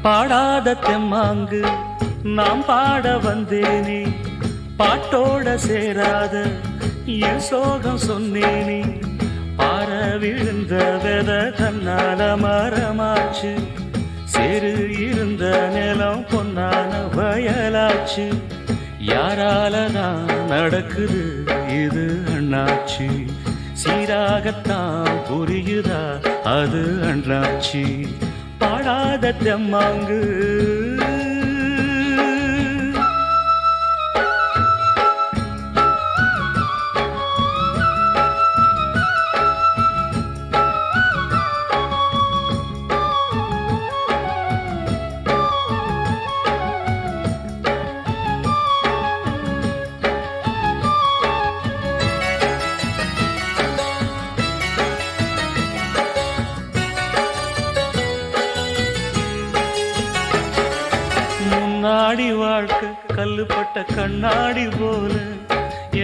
பாடாத தெம்மாங்கு நாம் பாட வந்தேனே, பாட்டோட சேராத என் சோகம் சொன்னேனே. பார விழுந்த வெத தன்னால மரமாச்சு, சேரு இருந்த நிலம் பொன்னான வயலாச்சு. யாராலதான் நடக்குது இது அண்ணாச்சி, சீராகத்தான் புரியுதா அது அண்ணாச்சி. பாடாத தெம்மாங்கு முன்னாடி வாழ்க்கை கல்லுப்பட்ட கண்ணாடி போல,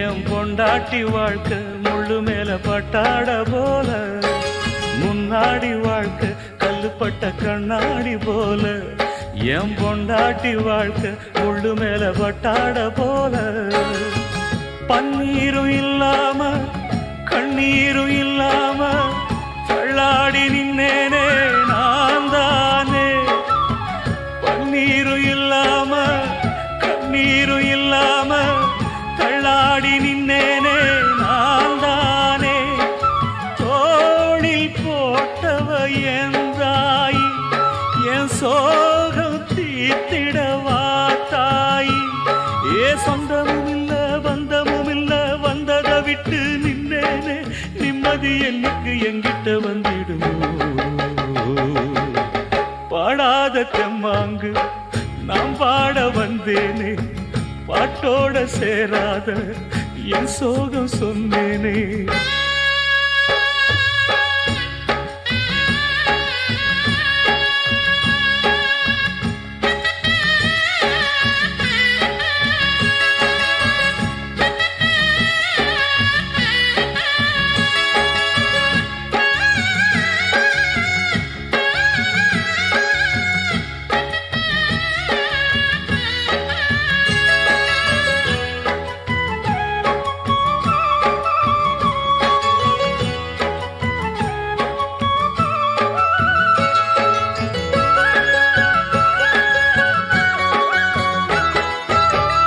என் பொண்டாட்டி வாழ்க்கை முள்ளு மேல பட்டாட போல. முன்னாடி வாழ்க்கை கல்லுப்பட்ட கண்ணாடி போல, என் பொண்டாட்டி வாழ்க்கை முள்ளு மேல பட்டாட போல. பன்னீரும் இல்லாம கண்ணீரும் இல்லாம தள்ளாடி நின்னேனே நான் தானே. பன்னீரும் இல்லாம கண்ணீரும் இல்லாம தள்ளாடி நின்னேனே நான் தானே. தோளில் போட்டவ என் தாய், என் சோகம் தீர்த்திடவா தாய். ஏ சொந்தமும் இல்ல பந்தமும் இல்ல, வந்ததை விட்டு நின்னேனே, நிம்மதி என்னுக்கு எங்கிட்ட வந்திடுமோ. பாடாத தெம்மாங்கு நாம் பாட வந்தேனே, பாட்டோட சேராத என் சோகம் சொன்னேனே.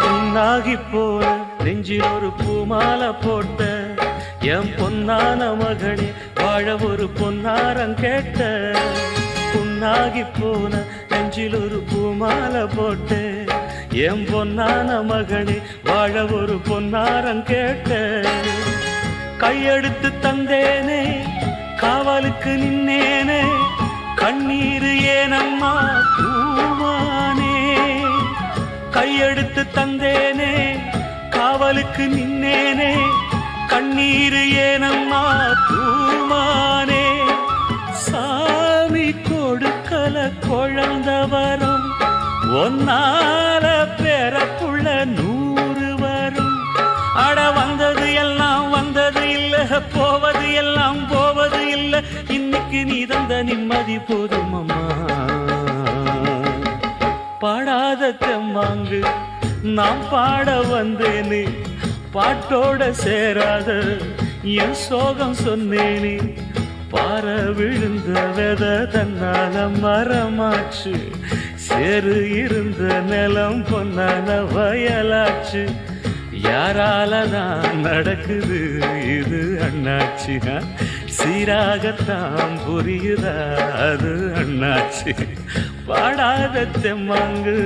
பொன்னாகி போல நெஞ்சில் ஒரு பூமாலை போட்ட, என் பொன்னான மகனே வாழ ஒரு பொன்னாரம் கேட்ட. பொன்னாகி போன நெஞ்சில் ஒரு பூமாலை போட்ட, என் பொன்னான மகனே வாழ ஒரு பொன்னாரம் கேட்ட. கையெடுத்து தந்தேனே காவலுக்கு நின்னேனே, கண்ணீர் ஏனம்மா பூமானே. கையெடுத்து தந்தேனே காவலுக்கு நின்னேனே, கண்ணீர் ஏனம்மா பூமானே. சாமி கொடுக்கல குழந்தவரும், ஒன்னால பிறப்புள்ள 100 வரும். அட வந்தது எல்லாம் வந்தது இல்ல, போவது எல்லாம் போவது இல்ல, இன்னைக்கு நீ தந்த நிம்மதி போதும் அம்மா. பாடாத தெம்மாங்கு நாம் பாட வந்தேனே, பாட்டோட சேராத என் சோகம் சொன்னேனே. பார விழுந்த வெத தன்னால மரமாச்சு, சேரு இருந்த நிலம் பொன்னான வயலாச்சு. யாராலதான் நடக்குது இது அண்ணாச்சி, சீராகத்தான் புரியுதா அது அண்ணாச்சி. பாடாத தெம்மாங்கு